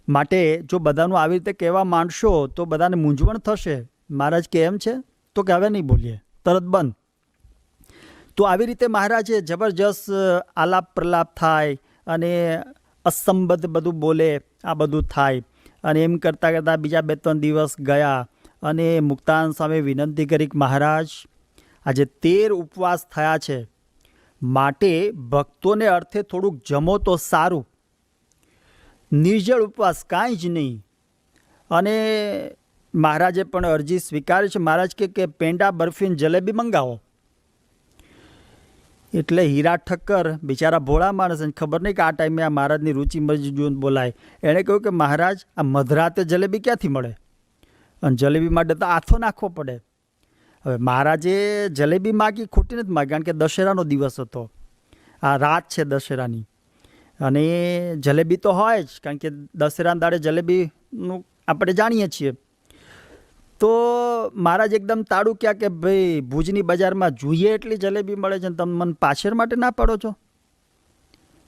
માટે જો બધાનું આવી રીતે કહેવા માંડશો તો બધાને મૂંઝવણ થશે. મહારાજ કે એમ છે તો કે હવે નહીં બોલીએ, તરત બંધ. તો આવી રીતે મહારાજે જબરજસ્ત આલાપ પ્રલાપ થાય અને અસંબદ્ધ બધું બોલે, આ બધું થાય. અને એમ કરતાં કરતાં બીજા 2-3 દિવસ ગયા અને મુક્તાનંદ સામે વિનંતી કરી કે મહારાજ આજે 13 ઉપવાસ થયા છે, માટે ભક્તોને અર્થે થોડુંક જમો તો સારું. નિર્જળ ઉપવાસ કાંઈ જ નહીં. અને મહારાજે પણ અરજી સ્વીકારી છે. મહારાજ કે પેંડા બરફી જલેબી મંગાવો. એટલે હીરા ઠક્કર બિચારા ભોળા માણસને ખબર નહીં કે આ ટાઈમે આ મહારાજની રુચિ મરજી જોઈને બોલાય. એણે કહ્યું કે મહારાજ આ મધરાતે જલેબી ક્યાંથી મળે, અને જલેબી માટે તો આથો નાખવો પડે. હવે મહારાજે જલેબી માગી ખોટી નથી માગી, કારણ કે દશેરાનો દિવસ હતો, આ રાત છે દશેરાની, અને જલેબી તો હોય જ, કારણ કે દશેરાના દાડે જલેબીનું આપણે જાણીએ છીએ. તો મહારાજ એકદમ તાળું ક્યાં કે ભાઈ ભુજની બજારમાં જોઈએ એટલી જલેબી મળે છે, તમે મને પાછળ માટે ના પાડો છો.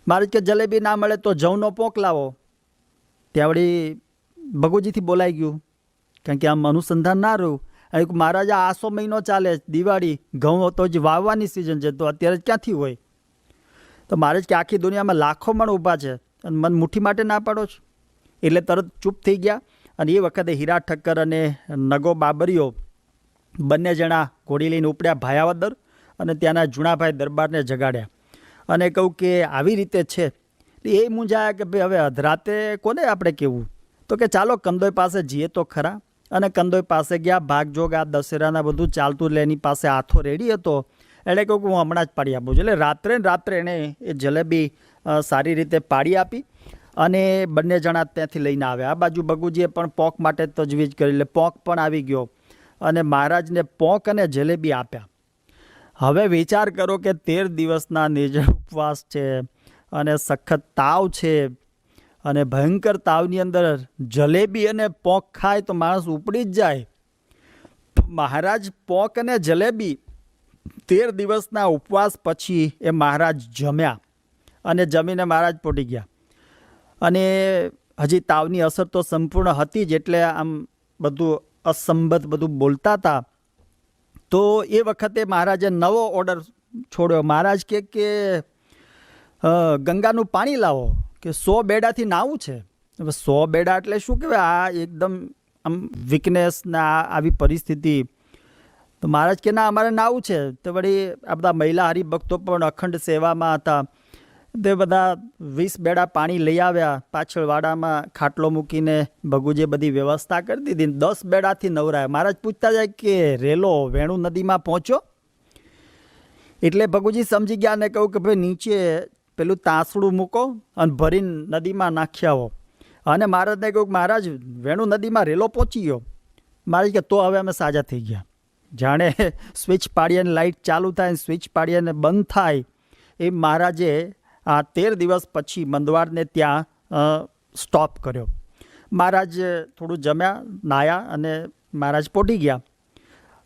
મહારાજ કે જલેબી ના મળે તો જવનો પોંક લાવો. ત્યાં વળી ભગુજીથી બોલાઈ ગયું, કારણ કે આમ અનુસંધાન ના રહ્યું. અને મહારાજ આસો મહિનો ચાલે, દિવાળી, ઘઉં તો જ વાવવાની સિઝન છે, તો અત્યારે ક્યાંથી હોય. તો મહારાજ કે આખી દુનિયામાં લાખો મણ ઊભા છે અને મને મુઠ્ઠી માટે ના પાડો છો. એટલે તરત ચૂપ થઈ ગયા. અને એ વખતે હીરા ઠક્કર અને નગો બાબરીઓ બંને જણા ઘોડી લઈને ઉપડ્યા ભાયાવદર, અને ત્યાંના જૂણાભાઈ દરબારને જગાડ્યા અને કહું કે આવી રીતે છે. એ મૂંઝાયા કે ભાઈ હવે અધરાતે કોને આપણે કહેવું. તો કે ચાલો કંદોઈ પાસે જઈએ તો ખરા. અને કંદોઈ પાસે ગયા. ભાગજોગ આ દશેરાના બધું ચાલતું એટલે એની પાસે હાથો રેડી હતો. એણે કહ્યું કે હું હમણાં જ પાડી આપું છું. એટલે રાત્રે એણે એ જલેબી સારી રીતે પાડી આપી. અને બંને જણા ત્યાંથી લઈને આવ્યા. આ બાજુ ભગુજીએ પણ પોંક માટે તજવીજ કરી, એટલે પોંક પણ આવી ગયો અને મહારાજને પોંક અને જલેબી આપ્યા. હવે વિચાર કરો કે 13 દિવસના નિર્જળ ઉપવાસ છે અને સખત તાવ છે, અને ભયંકર તાવની અંદર જલેબી અને પોંક ખાય તો માણસ ઉપડી જ જાય. મહારાજ પોંક અને જલેબી 13 દિવસના ઉપવાસ પછી એ મહારાજ જમ્યા, અને જમીને મહારાજ પોટી ગયા. અને હજી તાવની અસર તો સંપૂર્ણ હતી જ, એટલે આમ બધું અસંબદ્ધ બધું બોલતા હતા. તો એ વખતે મહારાજે નવો ઓર્ડર છોડ્યો. મહારાજ કે ગંગાનું પાણી લાવો, કે 100 બેડાથી નાવું છે. હવે 100 બેડા એટલે શું કહેવાય, આ એકદમ આમ વીકનેસ ને આવી પરિસ્થિતિ. તો મહારાજ કે ના અમારે નાવું છે. તો વળી આ બધા મહિલા હરિભક્તો પણ અખંડ સેવામાં હતા. તે બધા 20 બેડા પાણી લઈ આવ્યા. પાછળ વાડામાં ખાટલો મૂકીને ભગુજીએ બધી વ્યવસ્થા કરી દીધી. 10 બેડાથી નવરાયા. મહારાજ પૂછતા જાય કે રેલો વેણુ નદીમાં પહોંચ્યો. એટલે ભગુજી સમજી ગયા અને કહ્યું કે ભાઈ નીચે પેલું તાંસડું મૂકો અને ભરીને નદીમાં નાખી આવો. અને મહારાજને કહ્યું કે મહારાજ વેણુ નદીમાં રેલો પહોંચી ગયો. મહારાજ કે તો હવે અમે સાજા થઈ ગયા. જાણે સ્વિચ પાડીએ અને લાઇટ ચાલુ થાય, સ્વિચ પાડીએ અને બંધ થાય, એ મહારાજે આ 13 દિવસ પછી મંદવાડને ત્યાં સ્ટોપ કર્યો. મહારાજ થોડું જમ્યા, નાયા અને મહારાજ પોટી ગયા.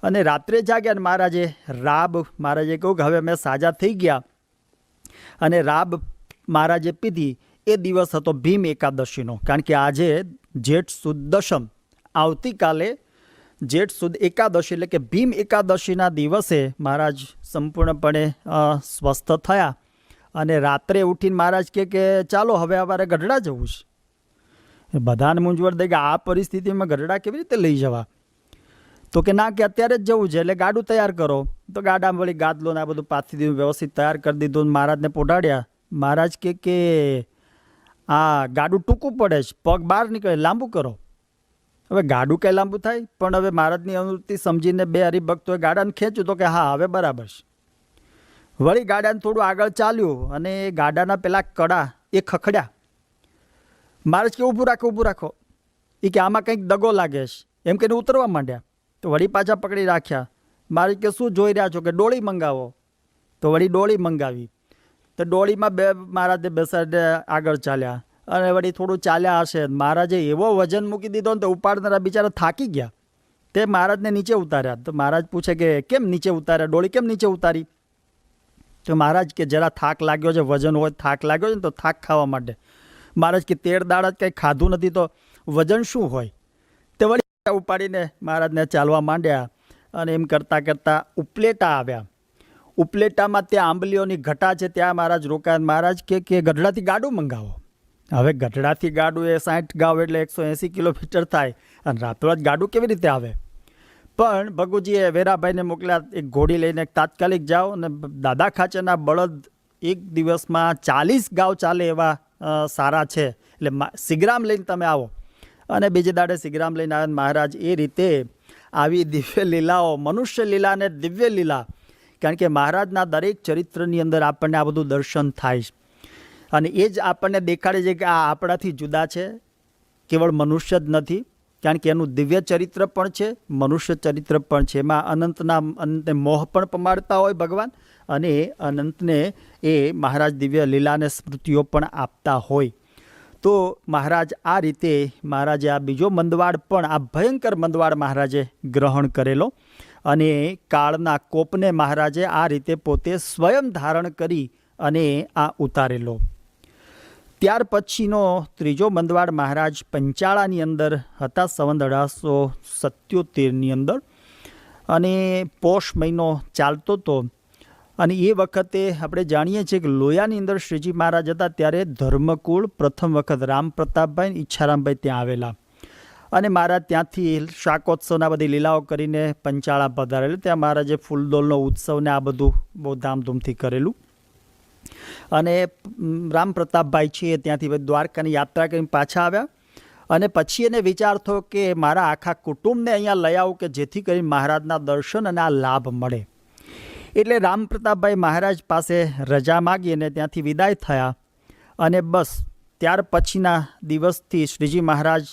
અને રાત્રે જાગ્યા અને મહારાજે કહ્યું કે હવે અમે સાજા થઈ ગયા. અને રાબ મહારાજે પીધી. એ દિવસ હતો ભીમ એકાદશીનો, કારણ કે આજે જેઠ સુદ દશમ, આવતીકાલે જેઠ સુદ એકાદશી, એટલે કે ભીમ એકાદશીના દિવસે મહારાજ સંપૂર્ણપણે સ્વસ્થ થયા. અને રાત્રે ઉઠીને મહારાજ કે ચાલો હવે અમારે ગઢડા જવું છે. બધાને મૂંઝવણ થઈ કે આ પરિસ્થિતિમાં ગઢડા કેવી રીતે લઈ જવા. તો કે ના, કે અત્યારે જ જવું છે, એટલે ગાડું તૈયાર કરો. તો ગાડામાં વળી ગાદલો ને આ બધું પાથી દીધું, વ્યવસ્થિત તૈયાર કરી દીધું. મહારાજને પોઢાડ્યા. મહારાજ કે આ ગાડું ટૂંકું પડે છે, પગ બહાર નીકળે, લાંબુ કરો. હવે ગાડું કંઈ લાંબુ થાય, પણ હવે મહારાજની અનુમતિ સમજીને 2 હરિભક્તોએ ગાડાને ખેંચ્યું. તો કે હા હવે બરાબર છે. વળી ગાડાને થોડું આગળ ચાલ્યું અને ગાડાના પેલા કડા એ ખખડ્યા. મહારાજ કે ઊભું રાખો. એ કે આમાં કંઈક દગો લાગે છે, એમ કહીને ઉતરવા માંડ્યા. તો વળી પાછા પકડી રાખ્યા. મહારાજ કે શું જોઈ રહ્યા છો, કે ડોળી મંગાવો. તો વળી ડોળી મંગાવી. તો ડોળીમાં મહારાજે બેસાડે આગળ ચાલ્યા. અને વળી થોડું ચાલ્યા હશે, મહારાજે એવો વજન મૂકી દીધો ને તો ઉપાડનારા બિચારા થાકી ગયા. તે મહારાજને નીચે ઉતાર્યા. તો મહારાજ પૂછે કે કેમ નીચે ઉતાર્યા, ડોળી કેમ નીચે ઉતારી. તો મહારાજ કે જરા થાક લાગ્યો છે, વજન હોય થાક લાગ્યો છે ને તો થાક ખાવા માટે. મહારાજ કે 13 દાડા જ કંઈ ખાધું નથી તો વજન શું હોય? તે વળી ઉપાડીને મહારાજને ચાલવા માંડ્યા અને એમ કરતાં કરતાં ઉપલેટા આવ્યા. ઉપલેટામાં ત્યાં આંબલીઓની ઘટા છે, ત્યાં મહારાજ રોકાયા. મહારાજ કે ગઢડાથી ગાડું મંગાવો. હવે ગઢડાથી ગાડું એ 60 ગાવ એટલે 180 કિલોમીટર થાય, અને રાતોરાત ગાડું કેવી રીતે આવે? પણ ભગુજીએ વેરાભાઈને મોકલ્યા, એક ઘોડી લઈને તાત્કાલિક જાઓ અને દાદા ખાચરના બળદ એક દિવસમાં 40 ગાવ ચાલે એવા સારા છે, એટલે સિગ્રામ લઈને તમે આવો. અને બીજે દાડે સિગ્રામ લઈને આવ્યા. મહારાજ એ રીતે આવી દિવ્ય લીલાઓ, મનુષ્ય લીલા અને દિવ્ય લીલા, કારણ કે મહારાજના દરેક ચરિત્રની અંદર આપણને આ બધું દર્શન થાય છે. અને એ જ આપણને દેખાડે છે કે આ આપણાથી જુદા છે, કેવળ મનુષ્ય જ નથી, કારણ કે એનું દિવ્ય ચરિત્ર પણ છે, મનુષ્ય ચરિત્ર પણ છે. એમાં અનંતને મોહ પણ પમાડતા હોય ભગવાન, અને અનંતને એ મહારાજ દિવ્ય લીલાને સ્મૃતિઓ પણ આપતા હોય. તો મહારાજ આ રીતે મહારાજે આ બીજો મંદવાડ પણ, આ ભયંકર મંદવાડ મહારાજે ગ્રહણ કરેલો, અને કાળના કોપને મહારાજે આ રીતે પોતે સ્વયં ધારણ કરી અને આ ઉતારેલો. ત્યાર પછીનો ત્રીજો મંદવાડ મહારાજ પંચાળાની અંદર હતા, સંવત 1877ની અંદર, અને પોષ મહિનો ચાલતો હતો. અને એ વખતે આપણે જાણીએ છીએ કે લોયાની અંદર શ્રીજી મહારાજ હતા, ત્યારે ધર્મકુળ પ્રથમ વખત રામ પ્રતાપભાઈ, ઈચ્છારામભાઈ ત્યાં આવેલા, અને મહારાજ ત્યાંથી શાકોત્સવના બધી લીલાઓ કરીને પંચાળા પધારેલું. ત્યાં મહારાજે ફૂલદોલનો ઉત્સવ ને આ બધું બહુ ધામધૂમથી કરેલું. અને રામ પ્રતાપભાઈ છે ત્યાંથી દ્વારકાની યાત્રા કરીને પાછા આવ્યા, અને પછી એને વિચાર થયો કે મારા આખા કુટુંબને અહીંયા લઈ આવું, કે જેથી કરીને મહારાજના દર્શન અને આ લાભ મળે. એટલે રામ પ્રતાપભાઈ મહારાજ પાસે રજા માગી અને ત્યાંથી વિદાય થયા. અને બસ ત્યાર પછીના દિવસથી શ્રીજી મહારાજ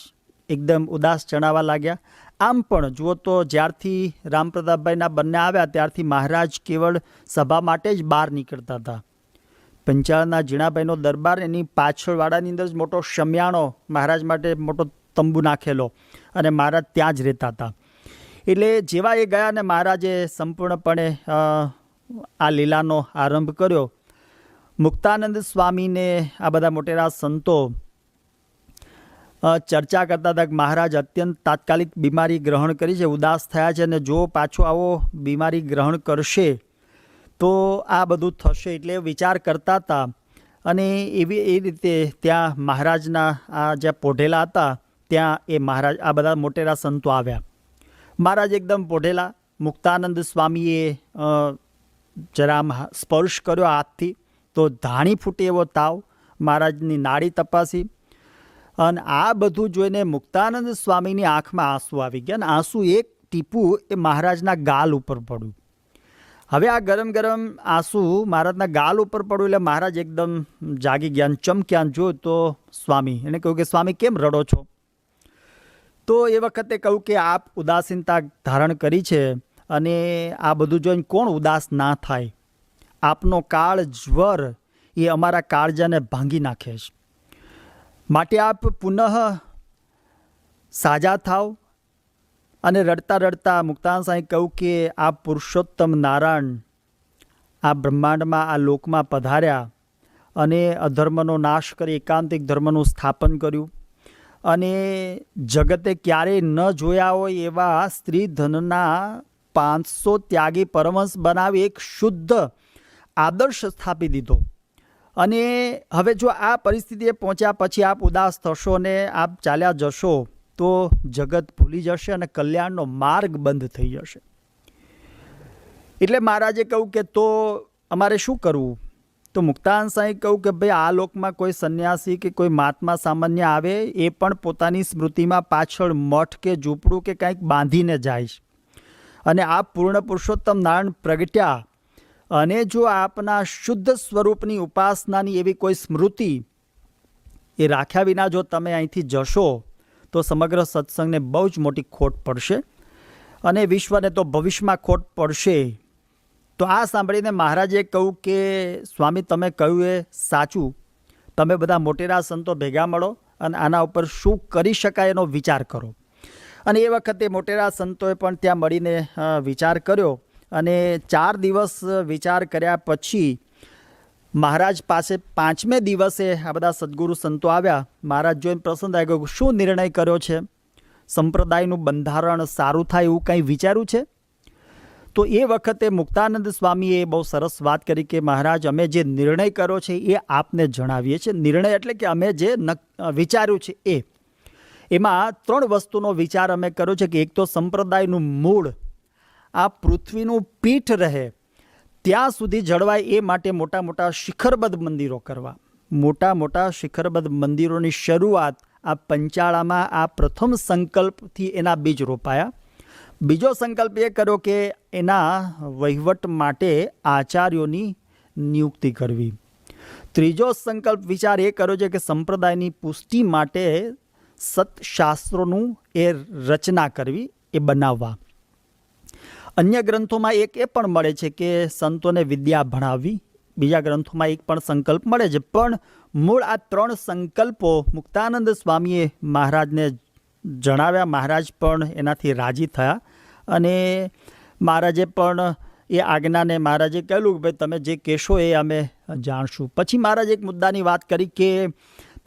એકદમ ઉદાસ જણાવા લાગ્યા. આમ પણ જુઓ તો જ્યારથી રામ પ્રતાપભાઈના બંને આવ્યા ત્યારથી મહારાજ કેવળ સભા માટે જ બહાર નીકળતા હતા. પંચાળના ઝીણાભાઈનો દરબાર, એની પાછળવાડાની અંદર જ મોટો શમિયાણો મહારાજ માટે મોટો તંબુ નાખેલો, અને મહારાજ ત્યાં જ રહેતા હતા. એટલે જેવા એ ગયા ને મહારાજે સંપૂર્ણપણે આ લીલાનો આરંભ કર્યો. મુક્તાનંદ સ્વામીને આ બધા મોટેરા સંતો ચર્ચા કરતા હતા કે મહારાજ અત્યંત તાત્કાલિક બીમારી ગ્રહણ કરી છે, ઉદાસ થયા છે, અને જો પાછો આવો બીમારી ગ્રહણ કરશે તો આ બધું થશે. એટલે વિચાર કરતા હતા. અને એ રીતે ત્યાં મહારાજના આ જ્યાં પોઢેલા હતા ત્યાં એ મહારાજ આ બધા મોટેરા સંતો આવ્યા. મહારાજ એકદમ પોઢેલા. મુક્તાનંદ સ્વામીએ જરા સ્પર્શ કર્યો હાથથી તો ધાણી ફૂટે એવો તાવ, મહારાજની નાડી તપાસી, અને આ બધું જોઈને મુક્તાનંદ સ્વામીની આંખમાં આંસુ આવી ગયા, અને આંસુ એક ટીપું એ મહારાજના ગાલ ઉપર પડ્યું. હવે આ ગરમ ગરમ આંસુ મહારાજના ગાલ ઉપર પડ્યું એટલે મહારાજ એકદમ જાગી ગયા, ચમક્યા. જોયું તો સ્વામી, એને કહ્યું કે સ્વામી કેમ રડો છો? તો એ વખતે કહ્યું કે આપ ઉદાસીનતા ધારણ કરી છે, અને આ બધું જોઈને કોણ ઉદાસ ના થાય? આપનો કાળ જ્વર એ અમારા કાળજાને ભાંગી નાખે છે, માટે આપ પુનઃ સાજા થાવ. અને રડતા રડતા મુક્તાનંદ સ્વામી કહ્યું કે આ પુરુષોત્તમ નારાયણ આ બ્રહ્માંડમાં, આ લોકમાં પધાર્યા, અને અધર્મનો નાશ કરી એકાંતિક ધર્મનું સ્થાપન કર્યું, અને જગતે ક્યારેય ન જોયા હોય એવા સ્ત્રી ધનના 500 ત્યાગી પરમહંસ બનાવી એક શુદ્ધ આદર્શ સ્થાપી દીધો. અને હવે જો આ પરિસ્થિતિએ પહોંચ્યા પછી આપ ઉદાસ થશો ને આપ ચાલ્યા જશો તો જગત ભૂલી જશે અને કલ્યાણનો માર્ગ બંધ થઈ જશે. એટલે મહારાજે કહ્યું કે તો અમારે શું કરવું? તો મુક્તાનંદ સ્વામી કહ્યું કે ભાઈ આ લોકમાં કોઈ સંન્યાસી કે કોઈ મહાત્મા સામાન્ય આવે એ પણ પોતાની સ્મૃતિમાં પાછળ મઠ કે ઝૂંપડું કે કંઈક બાંધીને જાય છે, અને આપ પૂર્ણ પુરુષોત્તમ નારાયણ પ્રગટ્યા, અને જો આપના શુદ્ધ સ્વરૂપની ઉપાસનાની એવી કોઈ સ્મૃતિ એ રાખ્યા વિના જો તમે અહીંથી જશો તો સમગ્ર સત્સંગને બહુ જ મોટી ખોટ પડશે, અને વિશ્વને તો ભવિષ્યમાં ખોટ પડશે. તો આ સાંભળીને મહારાજે કહ્યું કે સ્વામી તમે કહ્યું એ સાચું, તમે બધા મોટેરા સંતો ભેગા મળો અને આના ઉપર શું કરી શકાય એનો વિચાર કરો. અને એ વખતે મોટેરા સંતોએ પણ ત્યાં મળીને વિચાર કર્યો, અને 4 દિવસ વિચાર કર્યા પછી મહારાજ પાસે 5મે દિવસે આ બધા સદગુરુ સંતો આવ્યા. મહારાજ જોઈને પ્રસન્ન થઈ ગયો. શું નિર્ણય કર્યો છે? સંપ્રદાયનું બંધારણ સારું થાય એવું કંઈ વિચાર્યું છે? તો એ વખતે મુક્તાનંદ સ્વામીએ બહુ સરસ વાત કરી કે મહારાજ, અમે જે નિર્ણય કર્યો છે એ આપને જણાવીએ છીએ. નિર્ણય એટલે કે અમે જે વિચાર્યું છે એમાં 3 વસ્તુનો વિચાર અમે કર્યો છે કે એક તો સંપ્રદાયનું મૂળ આ પૃથ્વીનું પીઠ રહે ત્યાં સુધી જળવાય એ માટે મોટા મોટા શિખરબદ્ધ મંદિરો કરવા. મોટા મોટા શિખરબદ્ધ મંદિરોની શરૂઆત આ પંચાળામાં આ પ્રથમ સંકલ્પથી એના બીજ રોપાયા. બીજો સંકલ્પ એ કર્યો કે એના વહીવટ માટે આચાર્યોની નિયુક્તિ કરવી. ત્રીજો સંકલ્પ વિચાર એ કર્યો છે કે સંપ્રદાયની પુષ્ટિ માટે સત્શાસ્ત્રોનું એ રચના કરવી, એ બનાવવા. અન્ય ગ્રંથોમાં એક એ પણ મળે છે કે સંતોને વિદ્યા ભણાવવી. બીજા ગ્રંથોમાં એક પણ સંકલ્પ મળે છે, પણ મૂળ આ 3 સંકલ્પો મુક્તાનંદ સ્વામીએ મહારાજને જણાવ્યા. મહારાજ પણ એનાથી રાજી થયા અને મહારાજે પણ એ આજ્ઞાને મહારાજે કહેલું કે ભાઈ તમે જે કહેશો એ અમે જાણશું. પછી મહારાજે એક મુદ્દાની વાત કરી કે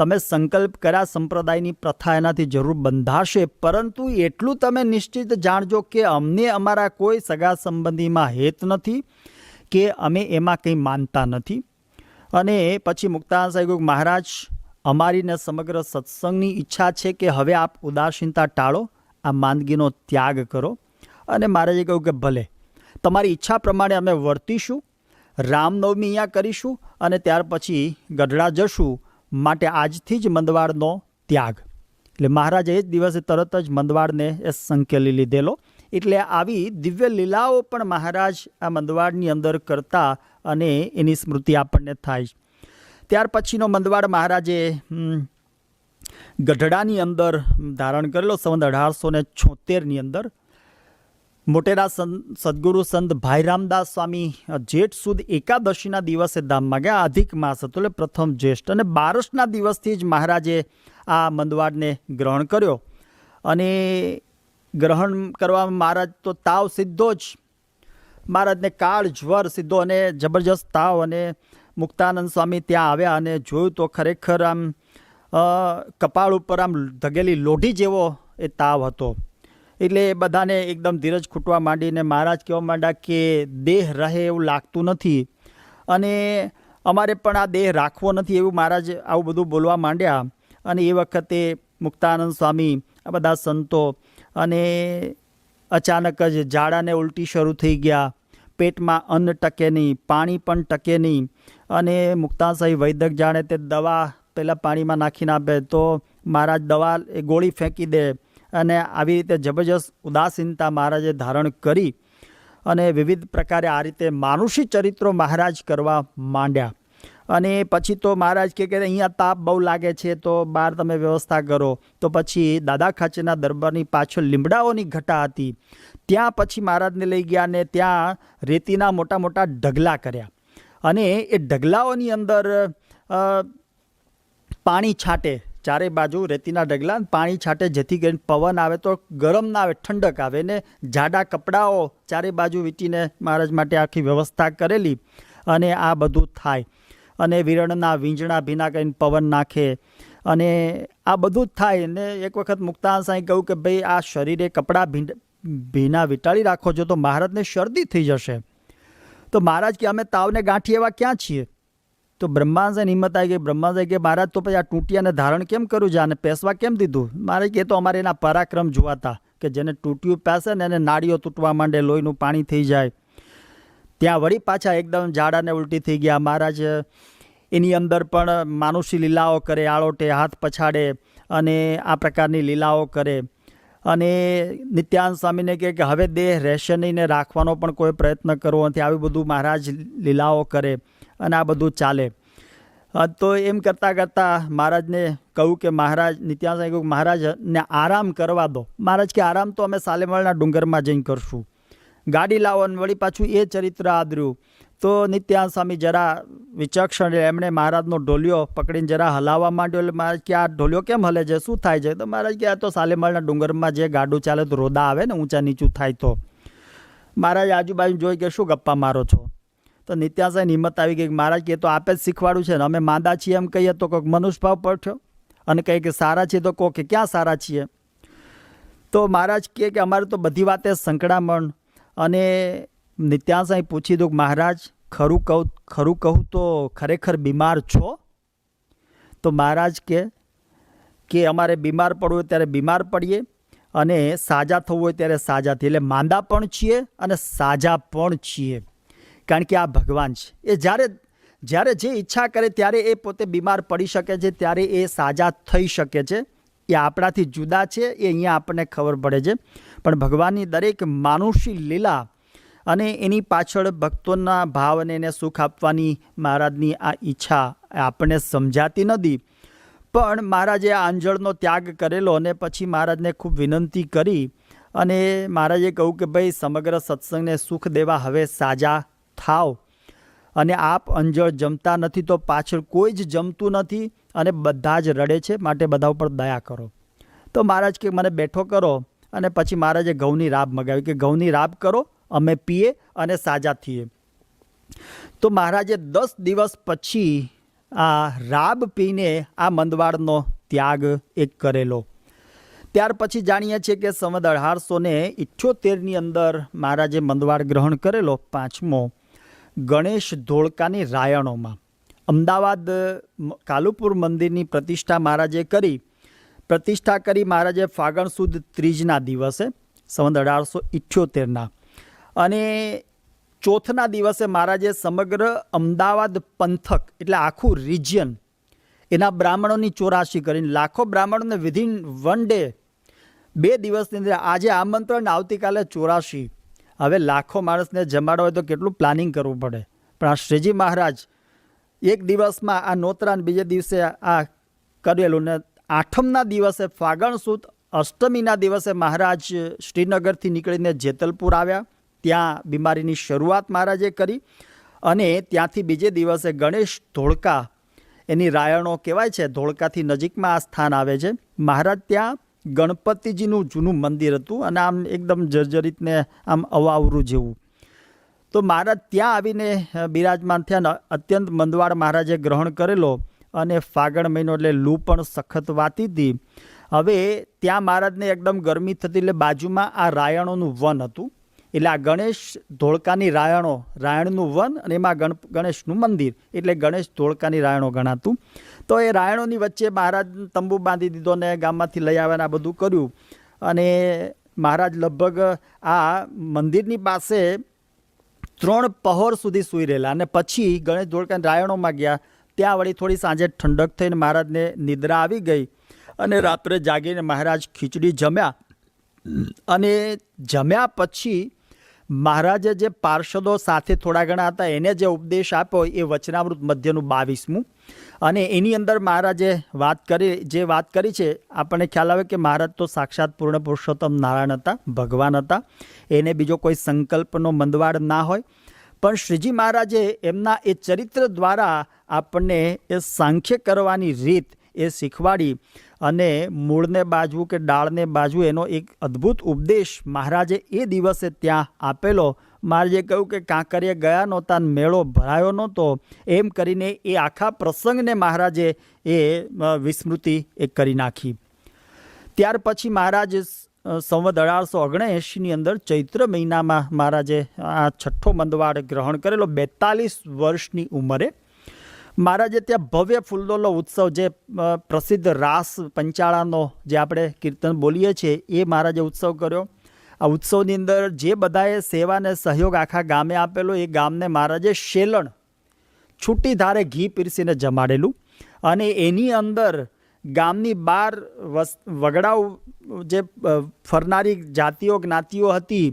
તમે સંકલ્પ કર્યા સંપ્રદાયની પ્રથા એનાથી જરૂર બંધાશે, પરંતુ એટલું તમે નિશ્ચિત જાણજો કે અમને અમારા કોઈ સગા સંબંધીમાં હેત નથી કે અમે એમાં કંઈ માનતા નથી. અને પછી મુક્તાનંદ સાહેબ કહ્યું, મહારાજ અમારીને સમગ્ર સત્સંગની ઈચ્છા છે કે હવે આપ ઉદાસીનતા ટાળો, આ માંદગીનો ત્યાગ કરો. અને મહારાજે કહ્યું કે ભલે, તમારી ઈચ્છા પ્રમાણે અમે વર્તીશું, રામનવમી અહીંયા કરીશું અને ત્યાર પછી ગઢડા જશું, માટે આજથી જ મંદવાડનો ત્યાગ. એટલે મહારાજે એ જ દિવસે તરત જ મંદવાડને એ સંકેલી લીધેલો. એટલે આવી દિવ્ય લીલાઓ પણ મહારાજ આ મંદવાડની અંદર કરતા અને એની સ્મૃતિ આપણને થાય. ત્યાર પછીનો મંદવાડ મહારાજે ગઢડાની અંદર ધારણ કરેલો સંવત 1876ની અંદર. મોટેરા સદગુરુ સંત ભાઈ રામદાસ સ્વામી જેઠ સુદ એકાદશીના દિવસે ધામમાં ગયા. અધિક માસ હતો એટલે પ્રથમ જ્યેષ્ઠ, અને 12ના દિવસથી જ મહારાજે આ મંદવાડને ગ્રહણ કર્યો. અને ગ્રહણ કરવામાં મહારાજ તો તાવ સીધો જ, મહારાજને કાળ જ્વર સીધો અને જબરજસ્ત તાવ. અને મુક્તાનંદ સ્વામી ત્યાં આવ્યા અને જોયું તો ખરેખર આમ કપાળ ઉપર આમ ધગેલી લોઢી જેવો એ તાવ હતો. એટલે એ બધાને એકદમ ધીરજ ખૂટવા માંડીને મહારાજ કહેવા માંડ્યા કે દેહ રહે એવું લાગતું નથી અને અમારે પણ આ દેહ રાખવો નથી, એવું મહારાજ આવું બધું બોલવા માંડ્યા. અને એ વખતે મુક્તાનંદ સ્વામી, આ બધા સંતો, અને અચાનક જ ઝાડાને ઉલટી શરૂ થઈ ગયા. પેટમાં અન્ન ટકે નહીં, પાણી પણ ટકે નહીં. અને મુક્તાનંદ સ્વામી વૈદક જાણે તે દવા પહેલાં પાણીમાં નાખીને આપે તો મહારાજ દવા એ ગોળી ફેંકી દે. અને આવી રીતે જબરજસ્ત ઉદાસીનતા મહારાજે ધારણ કરી અને વિવિધ પ્રકારે આ રીતે માનુષી ચરિત્રો મહારાજ કરવા માંડ્યા. અને પછી તો મહારાજ કે અહીંયા તાપ બહુ લાગે છે તો બહાર તમે વ્યવસ્થા કરો. તો પછી દાદા ખાચરના દરબારની પાછળ લીમડાઓની ઘટા હતી, ત્યાં પછી મહારાજને લઈ ગયા અને ત્યાં રેતીના મોટા મોટા ઢગલા કર્યા. અને એ ઢગલાઓની અંદર પાણી છાંટે, ચારે બાજુ રેતીના ઢગલા પાણી છાંટે, જેથી કરીને પવન આવે તો ગરમ ના આવે, ઠંડક આવે. ને જાડા કપડાઓ ચારે બાજુ વીંટીને મહારાજ માટે આખી વ્યવસ્થા કરેલી. અને આ બધું થાય અને વિરણના વીંજણા ભીના કરીને પવન નાખે અને આ બધું જ થાય. ને એક વખત મુક્તાનંદ સાંઈ કહ્યું કે ભાઈ આ શરીરે કપડાં ભીના વીંટાળી રાખો છો તો મહારાજને શરદી થઈ જશે. તો મહારાજ કે અમે તાવને ગાંઠી એવા ક્યાં છીએ? તો બ્રહ્માંડ સાહેબ હિંમત આવી ગઈ. બ્રહ્માંડ સાહેબ કે મહારાજ તો પછી આ ટૂંટિયાને ધારણ કેમ કર્યું છે, આને પેસવા કેમ દીધું? મહારાજ કે તો અમારે એના પરાક્રમ જોવાતા કે જેને ટૂંટિયું પેસે ને એને નાડીઓ તૂટવા માંડે, લોહીનું પાણી થઈ જાય. ત્યાં વળી પાછા એકદમ ઝાડાને ઉલટી થઈ ગયા. મહારાજ એની અંદર પણ માનુષી લીલાઓ કરે, આળોટે હાથ પછાડે અને આ પ્રકારની લીલાઓ કરે. અને નિત્યાનંદ સ્વામીને કહે કે હવે દેહ રહેશે નહીં ને રાખવાનો પણ કોઈ પ્રયત્ન કરવો નથી. આવી બધું મહારાજ લીલાઓ કરે અને આ બધું ચાલે. તો એમ કરતાં કરતાં મહારાજને કહ્યું કે મહારાજ, નિત્યાનંદ સ્વામી કહ્યું મહારાજને આરામ કરવા દો. મહારાજ કે આરામ તો અમે સાલેમવાળના ડુંગરમાં જઈને કરશું, ગાડી લાવો. અને વળી પાછું એ ચરિત્ર આદર્યું. તો નિત્યાનંદ સ્વામી જરા વિચક્ષણ, એમણે મહારાજનો ઢોલિયો પકડીને જરા હલાવવા માંડ્યો. એટલે મહારાજ કે આ ઢોલિયો કેમ હલે છે, શું થાય છે? તો મહારાજ કે આ તો સાલેમવાળના ડુંગરમાં જે ગાડું ચાલે તો રોદા આવે ને, ઊંચા નીચું થાય. તો મહારાજ આજુબાજુ જોઈ કે શું ગપ્પા મારો છો? તો નિત્યાસાઈની હિંમત આવી ગઈ કે મહારાજ કે તો આપે જ શીખવાડું છે ને, અમે માંદા છીએ એમ કહીએ તો કોઈક મનુષ્યભાવ પડ્યો, અને કહીએ કે સારા છીએ તો કહો કે ક્યાં સારા છીએ. તો મહારાજ કહે કે અમારે તો બધી વાતે સંકળામણ. અને નિત્યાસાઈ પૂછી દઉં મહારાજ ખરું કહું તો ખરેખર બીમાર છો? તો મહારાજ કે અમારે બીમાર પડવું હોય ત્યારે બીમાર પડીએ, અને સાજા થવું હોય ત્યારે સાજા થઈએ. એટલે માંદા પણ છીએ અને સાજા પણ છીએ, કારણ કે આ ભગવાન છે. એ જ્યારે જે ઈચ્છા કરે ત્યારે એ પોતે બીમાર પડી શકે છે, ત્યારે એ સાજા થઈ શકે છે. એ આપણાથી જુદા છે, એ અહીંયા આપણને ખબર પડે છે. પણ ભગવાનની દરેક માનુષી લીલા અને એની પાછળ ભક્તોના ભાવ અને એને સુખ આપવાની મહારાજની આ ઈચ્છા આપણને સમજાતી નથી. પણ મહારાજે આ અંજળનો ત્યાગ કરેલો, અને પછી મહારાજને ખૂબ વિનંતી કરી, અને મહારાજે કહ્યું કે ભાઈ સમગ્ર સત્સંગને સુખ દેવા હવે સાજા થાવ, અને આપ અંજળ જમતા નથી તો પાછળ કોઈ જ જમતું નથી, અને બધા જ રડે છે, માટે બધા ઉપર દયા કરો. તો મહારાજ કે મને બેઠો કરો, અને પછી મહારાજે ઘઉંની રાબ મગાવી કે ઘઉંની રાબ કરો, અમે પીએ અને સાજા થઈએ. તો મહારાજે 10 દિવસ પછી આ રાબ પીને આ મંદવાડનો ત્યાગ એક કરેલો. ત્યાર પછી જાણીએ છીએ કે સંવત 1878ની અંદર મહારાજે મંદવાડ ગ્રહણ કરેલો, 5મો ગણેશ ધોળકાની રાયણોમાં. અમદાવાદ કાલુપુર મંદિરની પ્રતિષ્ઠા મહારાજે કરી. પ્રતિષ્ઠા કરી મહારાજે ફાગણ સુદ 3ના દિવસે સંવત 1878ના, અને ચોથના દિવસે મહારાજે સમગ્ર અમદાવાદ પંથક એટલે આખું રિજિયન એના બ્રાહ્મણોની 84 કરીને લાખો બ્રાહ્મણોને વિધિન 1 ડે 2 દિવસની અંદર, આજે આમંત્રણ આવતીકાલે 84. હવે લાખો માણસને જમાડો હોય તો કેટલું પ્લાનિંગ કરવું પડે. પણ આ શ્રીજી મહારાજ એક દિવસમાં આ નોતરા, બીજે દિવસે આ કરેલું, ને 8મના દિવસે ફાગણ સુદ 8મીના દિવસે મહારાજ શ્રીનગરથી નીકળીને જેતલપુર આવ્યા. ત્યાં બીમારીની શરૂઆત મહારાજે કરી, અને ત્યાંથી બીજે દિવસે ગણેશ ધોળકા એની રાયણો કહેવાય છે, ધોળકાથી નજીકમાં આ સ્થાન આવે છે. મહારાજ ત્યાં ગણપતિજીનું જૂનું મંદિર હતું, અને આમ એકદમ જર્જરિતને આમ અવાવરું જેવું. તો મહારાજ ત્યાં આવીને બિરાજમાન થયા, અને અત્યંત મંદવાડ મહારાજે ગ્રહણ કરેલો, અને ફાગણ મહિનો એટલે લૂ પણ સખત વાતી હતી. હવે ત્યાં મહારાજને એકદમ ગરમી થતી, એટલે બાજુમાં આ રાયણોનું વન હતું. એટલે આ ગણેશ ધોળકાની રાયણનું વન, અને એમાં ગણેશનું મંદિર, એટલે ગણેશ ધોળકાની રાયણો ગણાતું. તો એ રાયણોની વચ્ચે મહારાજ તંબુ બાંધી દીધો, ને ગામમાંથી લઈ આવ્યા, આ બધું કર્યું. અને મહારાજ લગભગ આ મંદિરની પાસે 3 પહોર સુધી સૂઈ રહેલા, અને પછી ગણેશ ધોળકાની રાયણોમાં ગયા. ત્યાં વળી થોડી સાંજે ઠંડક થઈને મહારાજને નિદ્રા આવી ગઈ, અને રાત્રે જાગીને મહારાજ ખીચડી જમ્યા. અને જમ્યા પછી મહારાજે જે પાર્ષદો સાથે થોડા ઘણા હતા એને જે ઉપદેશ આપ્યો એ વચનામૃત મધ્યનું 22મું, અને એની અંદર મહારાજે વાત કરી છે, આપણને ખ્યાલ આવે કે મહારાજ તો સાક્ષાત પૂર્ણ પુરુષોત્તમ નારાયણ હતા, ભગવાન હતા. એને બીજો કોઈ સંકલ્પનો મંદવાડ ના હોય, પણ શ્રીજી મહારાજે એમના એ ચરિત્ર દ્વારા આપણને એ સાંખ્ય કરવાની રીત એ શીખવાડી, અને મૂળને બાજવું કે ડાળને બાજવું એનો એક અદ્ભુત ઉપદેશ મહારાજે એ દિવસે ત્યાં આપેલો. મહારાજે કહ્યું કે કાંકરીએ ગયા નહોતા, મેળો ભરાયો નહોતો, એમ કરીને એ આખા પ્રસંગને મહારાજે એ વિસ્મૃતિ એ કરી નાખી. ત્યાર પછી મહારાજ સંવત 1879ની અંદર ચૈત્ર મહિનામાં મહારાજે આ 6ઠ્ઠો મંદવાડ ગ્રહણ કરેલો, 42 વર્ષની ઉંમરે. મહારાજે ત્યાં ભવ્ય ફૂલદોલો ઉત્સવ, જે પ્રસિદ્ધ રાસ પંચાળાનો જે આપણે કીર્તન બોલીએ છીએ, એ મહારાજે ઉત્સવ કર્યો. આ ઉત્સવની અંદર જે બધાએ સેવા અને સહયોગ આખા ગામે આપેલો, એ ગામને મહારાજે શેલણ છૂટી ધારે ઘી પીરસીને જમાડેલું, અને એની અંદર ગામની બહાર વગડાઉ જે ફરનારી જાતિઓ જ્ઞાતિઓ હતી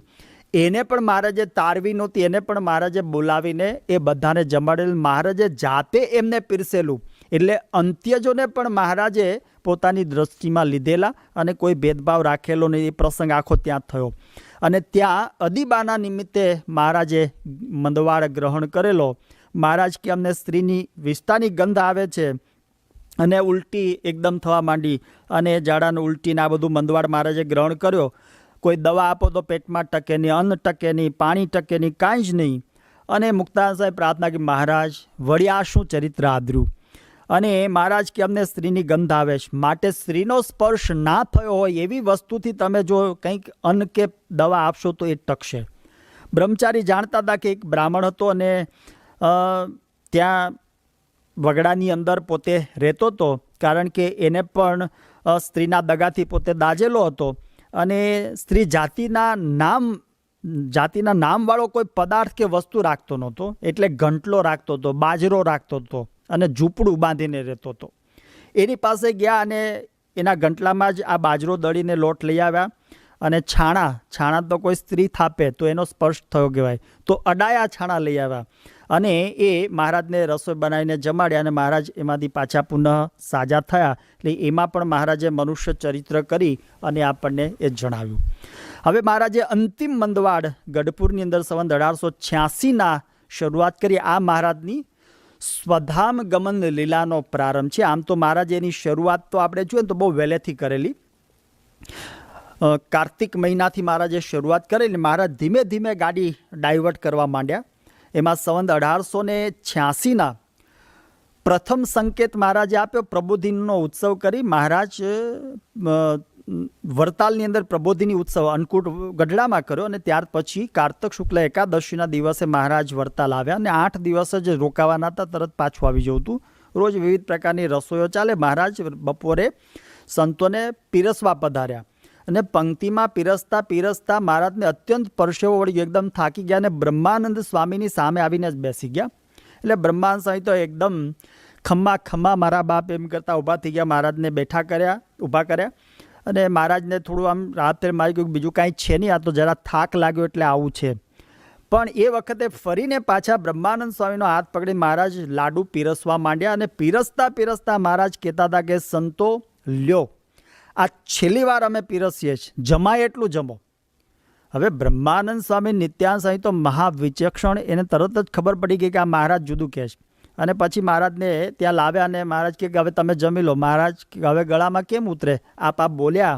એને પણ મહારાજે તારવી નહોતી, એને પણ મહારાજે બોલાવીને એ બધાને જમાડેલું. મહારાજે જાતે એમને પીરસેલું, એટલે અંત્યજોને પણ મહારાજે પોતાની દ્રષ્ટિમાં લીધેલા, અને કોઈ ભેદભાવ રાખેલો નહીં. એ પ્રસંગ આખો ત્યાં થયો, અને ત્યાં અદીબાના નિમિત્તે મહારાજે મંદવાડ ગ્રહણ કરેલો. મહારાજ કે અમને સ્ત્રીની વિષ્ટાની ગંધ આવે છે, અને ઉલટી એકદમ થવા માંડી, અને ઝાડાનું ઉલટીને આ બધું મંદવાડ મહારાજે ગ્રહણ કર્યો. કોઈ દવા આપો તો પેટમાં ટકે નહીં, અન્ન ટકે નહીં, પાણી ટકે નહીં, કાંઈ જ નહીં. અને મુક્તાનંદ સાહેબ પ્રાર્થના કે મહારાજ વળી આ શું ચરિત્ર આદર્યું, અને મહારાજ કે અમને સ્ત્રીની ગંધ આવે છે, માટે સ્ત્રીનો સ્પર્શ ના થયો હોય એવી વસ્તુથી તમે જો કંઈક અન્ન કે દવા આપશો તો એ ટકશે. બ્રહ્મચારી જાણતા હતા કે એક બ્રાહ્મણ હતો અને ત્યાં વગડાની અંદર પોતે રહેતો હતો, કારણ કે એને પણ સ્ત્રીના દગાથી પોતે દાજેલો હતો, અને સ્ત્રી જાતિના નામવાળો કોઈ પદાર્થ કે વસ્તુ રાખતો નહોતો, એટલે ઘંટલો રાખતો હતો, બાજરો રાખતો હતો અને ઝૂંપડું બાંધીને રહેતો હતો. એની પાસે ગયા અને એના ગંટલામાં જ આ બાજરો દળીને લોટ લઈ આવ્યા, અને છાણા તો કોઈ સ્ત્રી થાપે તો એનો સ્પર્શ થયો કહેવાય, તો અડાયા છાણા લઈ આવ્યા અને એ મહારાજને રસોઈ બનાવીને જમાડ્યા, અને મહારાજ એમાંથી પાછા પુનઃ સાજા થયા. એટલે એમાં પણ મહારાજે મનુષ્ય ચરિત્ર કરી અને આપણને એ જણાવ્યું. હવે મહારાજે અંતિમ મંદવાડ ગઢપુરની અંદર સંવત 1886 શરૂઆત કરી. આ મહારાજની સ્વધામ ગમન લીલાનો પ્રારંભ છે. આમ તો મહારાજ એની શરૂઆત તો આપણે જોઈએ તો બહુ વહેલેથી કરેલી. કાર્તિક મહિનાથી મહારાજે શરૂઆત કરેલી. મહારાજ ધીમે ધીમે ગાડી ડાયવર્ટ કરવા માંડ્યા. એમાં સંવત 1886 પ્રથમ સંકેત મહારાજે આપ્યો, પ્રબોધિનીનો ઉત્સવ કરી. મહારાજ વરતાલની અંદર પ્રબોધિની ઉત્સવ અન્નકૂટ ગઢડામાં કર્યો, અને ત્યાર પછી કાર્તક શુક્લ એકાદશીના દિવસે મહારાજ વરતાલ આવ્યા, અને 8 દિવસ જ રોકાવાના હતા, તરત પાછું આવી જવું હતું. રોજ વિવિધ પ્રકારની રસોઈઓ ચાલે. મહારાજ બપોરે સંતોને પીરસવા પધાર્યા, અને પંક્તિમાં પીરસતા મહારાજને અત્યંત પરસેવો વળી એકદમ થાકી ગયા, અને બ્રહ્માનંદ સ્વામીની સામે આવીને જ બેસી ગયા. એટલે બ્રહ્માનંદ સ્વામી તો એકદમ ખમ્મા મારા બાપ એમ કરતા ઊભા થઈ ગયા, મહારાજને ઊભા કર્યા, અને મહારાજને થોડું આમ રાહત મારી ગયું, બીજું કાંઈ છે નહીં, આ તો જરા થાક લાગ્યો એટલે આવું છે. પણ એ વખતે ફરીને પાછા બ્રહ્માનંદ સ્વામીનો હાથ પકડી મહારાજ લાડુ પીરસવા માંડ્યા, અને પીરસતા મહારાજ કહેતા હતા કે સંતો લ્યો, આ છેલ્લી વાર અમે પીરસીએ છીએ, જમાય એટલું જમો. હવે બ્રહ્માનંદ સ્વામી નિત્યાનંદ સ્વામી તો મહાવિચક્ષણ, એને તરત જ ખબર પડી ગઈ કે આ મહારાજ જુદું કહે છે, અને પછી મહારાજને ત્યાં લાવ્યા, અને મહારાજ કે હવે તમે જમી લો. મહારાજ હવે ગળામાં કેમ ઉતરે, આપ બોલ્યા.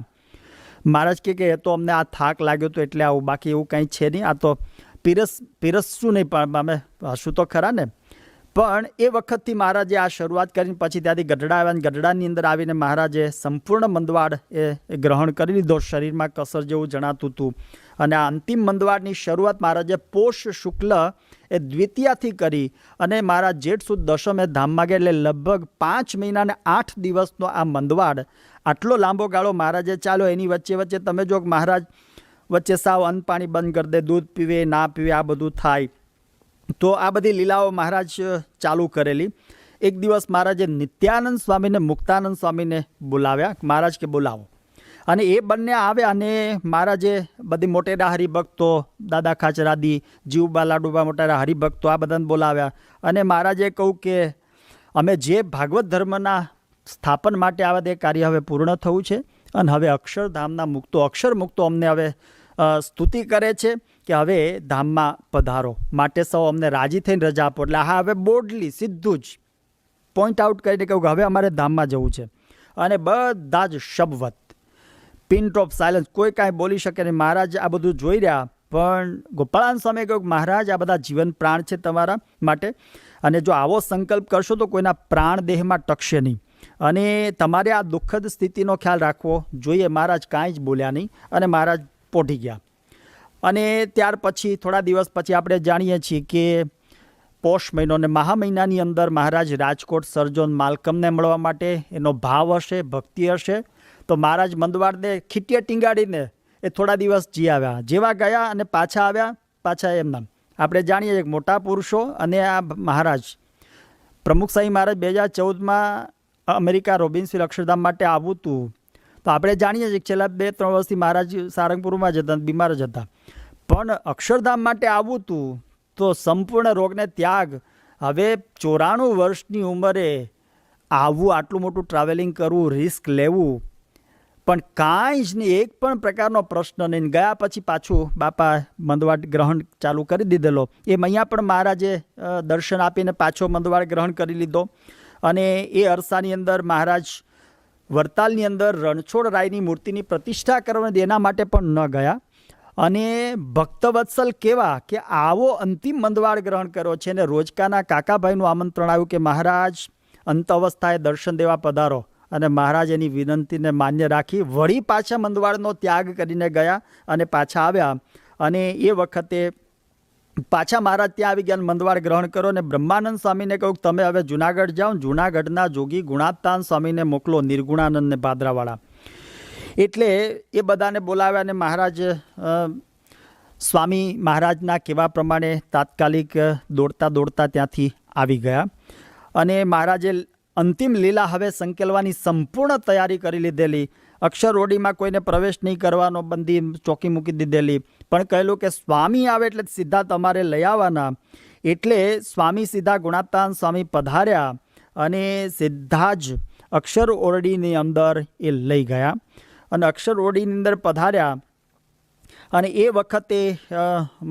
મહારાજ કે એ તો અમને આ થાક લાગ્યો તો એટલે આવું, બાકી એવું કંઈ છે નહીં, આ તો પીરસશું નહીં, પણ અમે હશું તો ખરા ને. પણ એ વખતથી મહારાજે આ શરૂઆત કરીને પછી ત્યાંથી ગઢડા આવ્યા, અને ગઢડાની અંદર આવીને મહારાજે સંપૂર્ણ મંદવાડ એ ગ્રહણ કરી લીધો. શરીરમાં કસર જેવું જણાતું હતું, અને આ અંતિમ મંદવાડની શરૂઆત મહારાજે પોષ શુક્લ એ દ્વિતીયાથી કરી, અને મહારાજ જેઠ સુદ દશમ એ ધામમાં ગયા. એટલે લગભગ 5 મહિના અને 8 દિવસનો આ મંદવાડ, આટલો લાંબો ગાળો મહારાજે ચાલ્યો. એની વચ્ચે તમે જો મહારાજ વચ્ચે સાવ અન્ન પાણી બંધ કરી દે, દૂધ પીવે ના પીવે, આ બધું થાય, તો આ બધી લીલાઓ મહારાજ ચાલુ કરેલી. એક દિવસ મહારાજે નિત્યાનંદ સ્વામીને મુક્તાનંદ સ્વામીને બોલાવ્યા. મહારાજ કે બોલાવો, અને એ બંને આવ્યા, અને મહારાજે બધી મોટેરા હરિભક્તો, દાદા ખાચરાદી, જીવબા લાડુબા મોટેરા હરિભક્તો, આ બધાને બોલાવ્યા, અને મહારાજે કહ્યું કે અમે જે ભાગવત ધર્મના સ્થાપન માટે આવ્યા તે કાર્ય હવે પૂર્ણ થયું છે, અને હવે અક્ષરધામના અક્ષર મુક્તો અમને હવે સ્તુતિ કરે છે કે હવે ધામમાં પધારો, માટે સૌ અમને રાજી થઈને રજા આપો. એટલે હા, હવે બોલ્ડલી સીધું જ પોઈન્ટ આઉટ કરીને કહ્યું કે હવે અમારે ધામમાં જવું છે, અને બધા જ શબ્દવત, પિન ડ્રોપ સાયલન્સ, કોઈ કાંઈ બોલી શકે નહીં. મહારાજ આ બધું જોઈ રહ્યા, પણ ગોપાળાનંદ સ્વામીએ કહ્યું કે મહારાજ આ બધા જીવન પ્રાણ છે તમારા માટે, અને જો આવો સંકલ્પ કરશો તો કોઈના પ્રાણ દેહમાં ટકશે નહીં, અને તમારે આ દુઃખદ સ્થિતિનો ખ્યાલ રાખવો જોઈએ. મહારાજ કાંઈ જ બોલ્યા નહીં, અને મહારાજ પોઢી ગયા. અને ત્યાર પછી થોડા દિવસ પછી આપણે જાણીએ છીએ કે પોષ મહિનો અને મહા મહિનાની અંદર મહારાજ રાજકોટ સર જ્હોન માલ્કમને મળવા માટે, એનો ભાવ હશે, ભક્તિ હશે, તો મહારાજ મંદવાડને ખીટીએ ટીંગાડીને એ થોડા દિવસ જી આવ્યા. જેવા ગયા અને પાછા આવ્યા, પાછા એમના આપણે જાણીએ મોટા પુરુષો. અને આ મહારાજ પ્રમુખ સાંઈ મહારાજ 2014 અમેરિકા રોબિન્સવિલ અક્ષરધામ માટે આવવું હતું, તો આપણે જાણીએ છીએ કે છેલ્લા 2-3 વર્ષથી મહારાજ સારંગપુરમાં જ હતા, બીમાર જ હતા, પણ અક્ષરધામ માટે આવવું હતું તો સંપૂર્ણ રોગને ત્યાગ. હવે 94 વર્ષની ઉંમરે આવવું, આટલું મોટું ટ્રાવેલિંગ કરવું, રિસ્ક લેવું, પણ કાંઈ જ નહીં, એક પણ પ્રકારનો પ્રશ્ન નહીં. ગયા પછી પાછું બાપા મંદવાડ ગ્રહણ ચાલુ કરી દીધેલો. એમ અહીંયા પણ મહારાજે દર્શન આપીને પાછો મંદવાડ ગ્રહણ કરી લીધો. અને એ અરસાની અંદર મહારાજ વરતાલની અંદર રણછોડ રાયની મૂર્તિની પ્રતિષ્ઠા કરવાની એના માટે પણ ન ગયા, અને ભક્તવત્સલ કેવા કે આવો અંતિમ મંદવાડ ગ્રહણ કર્યો છે. અને રોજકાના કાકાભાઈનું આમંત્રણ આવ્યું કે મહારાજ અંત અવસ્થાએ દર્શન દેવા પધારો. અને મહારાજ એની વિનંતીને માન્ય રાખી વળી પાછા મંદવાડનો ત્યાગ કરીને ગયા અને પાછા આવ્યા. અને એ વખતે પાછા મહારાજ ત્યાં આવી ગયા, મંદવાડ ગ્રહણ કરો. અને બ્રહ્માનંદ સ્વામીને કહ્યું તમે હવે જુનાગઢ જાઓ, જુનાગઢના જોગી ગુણાતાન સ્વામીને મોકલો, નિર્ગુણાનંદને ભાદરાવાળા. એટલે એ બધાને બોલાવ્યા અને મહારાજ સ્વામી મહારાજના કહેવા પ્રમાણે તાત્કાલિક દોડતા દોડતા ત્યાંથી આવી ગયા. અને મહારાજે અંતિમ લીલા હવે સંકેલવાની સંપૂર્ણ તૈયારી કરી લીધેલી. અક્ષરઓડીમાં કોઈને પ્રવેશ નહીં કરવાનો, બંદી ચોકી મૂકી દીધેલી. પણ કહેલું કે સ્વામી આવે એટલે સીધા તમારે લઈ આવવાના. એટલે સ્વામી સીધા ગુણાતાન સ્વામી પધાર્યા અને સીધા જ અક્ષર ઓરડીની અંદર એ લઈ ગયા. અને અક્ષર ઓરડીની અંદર પધાર્યા. અને એ વખતે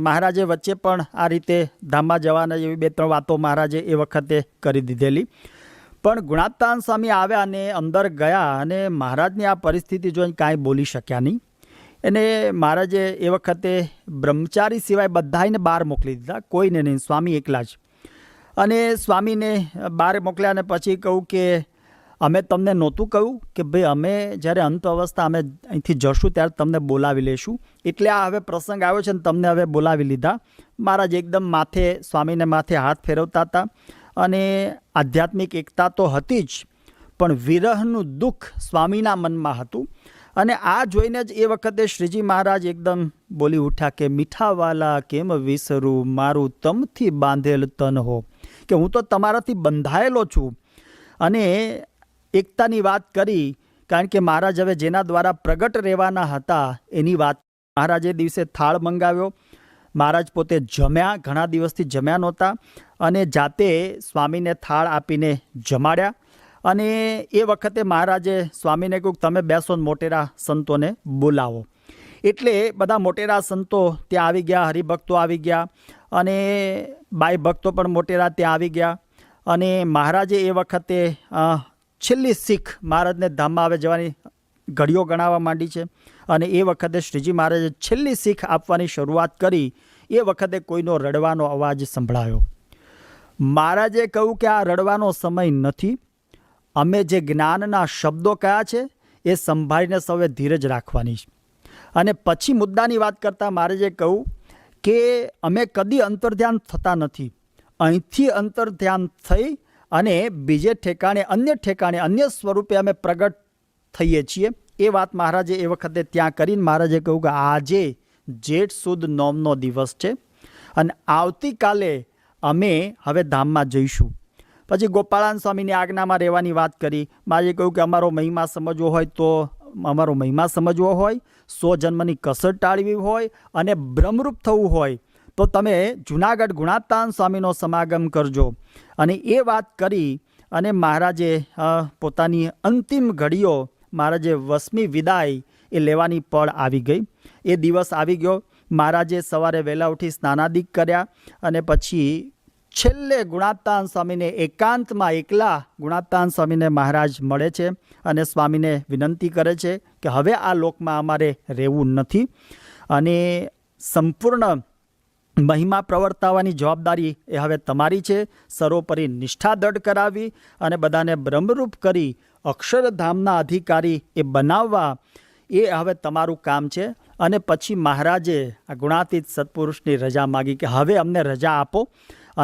મહારાજે વચ્ચે પણ આ રીતે ધામમાં જવાના જેવી 2-3 વાતો મહારાજે એ વખતે કરી દીધેલી. પણ ગુણાતાન સ્વામી આવ્યા અને અંદર ગયા અને મહારાજની આ પરિસ્થિતિ જોઈને કાંઈ બોલી શક્યા નહીં. એને મહારાજે એ વખતે બ્રહ્મચારી સિવાય બધાને બહાર મોકલી દીધા, કોઈને નહીં, સ્વામી એકલા જ. અને સ્વામીને બહાર મોકલ્યા અને પછી કહું કે અમે તમને નહોતું કહ્યું કે ભાઈ અમે જ્યારે અંત અવસ્થા અમે અહીંથી જશું ત્યારે તમને બોલાવી લઈશું. એટલે આ હવે પ્રસંગ આવ્યો છે ને તમને હવે બોલાવી લીધા. મહારાજ એકદમ માથે સ્વામીને માથે હાથ ફેરવતા હતા. અને આધ્યાત્મિક એકતા તો હતી જ, પણ વિરહનું દુઃખ સ્વામીના મનમાં હતું. અને આ જોઈને જ એ વખતે શ્રીજી મહારાજ એકદમ બોલી ઉઠ્યા કે મીઠાવાલા કેમ વિસરું મારું તમથી બાંધેલ તન હો, કે હું તો તમારાથી બંધાયેલો છું. અને એકતાની વાત કરી, કારણ કે મહારાજ હવે જેના દ્વારા પ્રગટ રહેવાના હતા એની વાત. મહારાજે દિવસે થાળ મંગાવ્યો. મહારાજ પોતે જમ્યા, ઘણા દિવસથી જમ્યા નહોતા, અને જાતે સ્વામીને થાળ આપીને જમાડ્યા. અને એ વખતે મહારાજે સ્વામીને કહ્યું તમે બેસો, મોટેરા સંતોને બોલાવો. એટલે બધા મોટેરા સંતો ત્યાં આવી ગયા, હરિભક્તો આવી ગયા, અને બાઈ ભક્તો પણ મોટેરા ત્યાં આવી ગયા. અને મહારાજે એ વખતે છેલ્લી શીખ મહારાજને ધામમાં આવે જવાની ઘડીઓ ગણાવવા માંડી છે. અને એ વખતે શ્રીજી મહારાજે છેલ્લી શીખ આપવાની શરૂઆત કરી. એ વખતે કોઈનો રડવાનો અવાજ સંભળાયો. મહારાજે કહ્યું કે આ રડવાનો સમય નથી. અમે જે જ્ઞાનના શબ્દો કયા છે એ સંભાળીને સૌએ ધીરજ રાખવાની છે. અને પછી મુદ્દાની વાત કરતાં મહારાજે કહ્યું કે અમે કદી અંતર્ધ્યાન થતા નથી. અહીંથી અંતર્ધ્યાન થઈ અને બીજે ઠેકાણે અન્ય સ્વરૂપે અમે પ્રગટ થઈએ છીએ. એ વાત મહારાજે એ વખતે ત્યાં કરીને મહારાજે કહ્યું કે આજે જેઠ સુદ 9નો દિવસ છે અને આવતીકાલે અમે હવે ધામમાં જઈશું. પછી ગોપાળાન સ્વામીની આજ્ઞામાં રહેવાની વાત કરી. મહારાજે કહ્યું કે અમારો મહિમા સમજવો હોય તો અમારો મહિમા સમજવો હોય, 100 જન્મની કસર ટાળવી હોય અને બ્રહ્મરૂપ થવું હોય તો તમે જુનાગઢ ગુણાતાન સ્વામીનો સમાગમ કરજો. અને એ વાત કરી અને મહારાજે પોતાની અંતિમ ઘડીઓ મહારાજે 20મી વિદાય એ લેવાની પળ આવી ગઈ. એ દિવસ આવી ગયો. મહારાજે સવારે વહેલા ઉઠી સ્નાનાદિક કર્યા અને પછી છેલ્લે ગુણાતાન સ્વામીને એકાંતમાં એકલા ગુણાતાન સ્વામીને મહારાજ મળે છે અને સ્વામીને વિનંતી કરે છે કે હવે આ લોકમાં અમારે રહેવું નથી અને સંપૂર્ણ મહિમા પ્રવર્તાવવાની જવાબદારી એ હવે તમારી છે. સર્વોપરી નિષ્ઠા દૃઢ કરાવી અને બધાને બ્રહ્મરૂપ કરી અક્ષરધામના અધિકારી એ બનાવવા એ હવે તમારું કામ છે. અને પછી મહારાજે આ ગુણાતીત સત્પુરુષની રજા માગી કે હવે અમને રજા આપો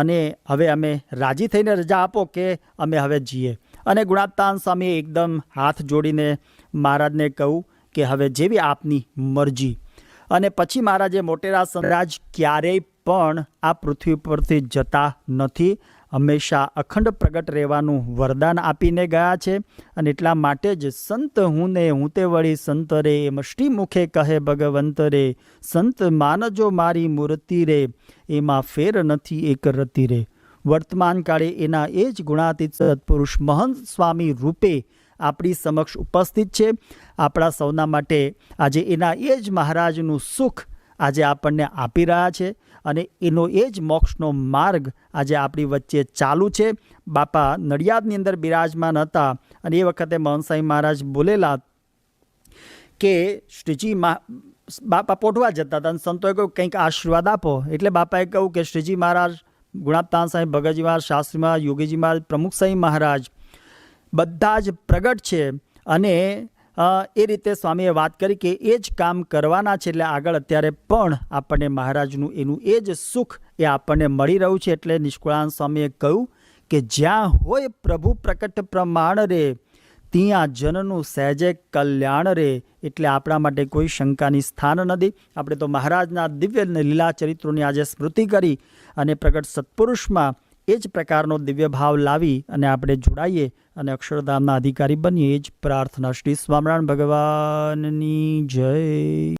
અને હવે અમે રાજી થઈને રજા આપો કે અમે હવે જઈએ. અને ગુણાતાન સ્વામીએ એકદમ હાથ જોડીને મહારાજને કહ્યું કે હવે જેવી આપની મરજી. અને પછી મહારાજે મોટેરા સંરાજ ક્યારેય પણ આ પૃથ્વી પરથી જતા નથી, હંમેશા અખંડ પ્રગટ રહેવાનું વરદાન આપીને ગયા છે. અને એટલા માટે જ સંત હું ને હું તે વળી સંત રે, એમ શ્રીમુખે કહે ભગવંત રે, સંત માનજો મારી મૂર્તિ રે, એમાં ફેર નથી એક રતિ રે. વર્તમાન કાળે એના એ જ ગુણાતીત સત્પુરુષ મહંત સ્વામી રૂપે આપણી સમક્ષ ઉપસ્થિત છે. આપણા સૌના માટે આજે એના એ જ મહારાજનું સુખ આજે આપણને આપી રહ્યા છે અને એનો એ જ મોક્ષનો માર્ગ આજે આપણી વચ્ચે ચાલુ છે. બાપા નડિયાદની અંદર બિરાજમાન હતા અને એ વખતે મહંત સ્વામી મહારાજ બોલેલા કે શ્રીજી બાપા પોઢવા જતા હતા અને સંતોએ કહ્યું કંઈક આશીર્વાદ આપો. એટલે બાપાએ કહ્યું કે શ્રીજી મહારાજ, ગુણાબતાન સાહેબ, ભગતજી મહારાજ, શાસ્ત્રી મહારાજ, યોગીજી મહારાજ, પ્રમુખ સાંઈ મહારાજ બધા જ પ્રગટ છે અને એ રીતે સ્વામીએ વાત કરી કે એ જ કામ કરવાના છે. એટલે આગળ અત્યારે પણ આપણને મહારાજનું એનું એ જ સુખ એ આપણને મળી રહ્યું છે. એટલે નિષ્કુળાનંદ સ્વામીએ કહ્યું કે જ્યાં હોય પ્રભુ પ્રકટ પ્રમાણ રે, ત્યાં જનનું સહેજે કલ્યાણ રે. એટલે આપણા માટે કોઈ શંકાની સ્થાન નથી. આપણે તો મહારાજના દિવ્ય લીલા ચરિત્રોની આજે સ્મૃતિ કરી અને પ્રગટ સત્પુરુષમાં એ જ પ્રકારનો દિવ્ય ભાવ લાવી અને આપણે જોડાઈએ અને અક્ષરધામના અધિકારી બનીએ. એ જ પ્રાર્થના. શ્રી સ્વામિનારાયણ ભગવાનની જય.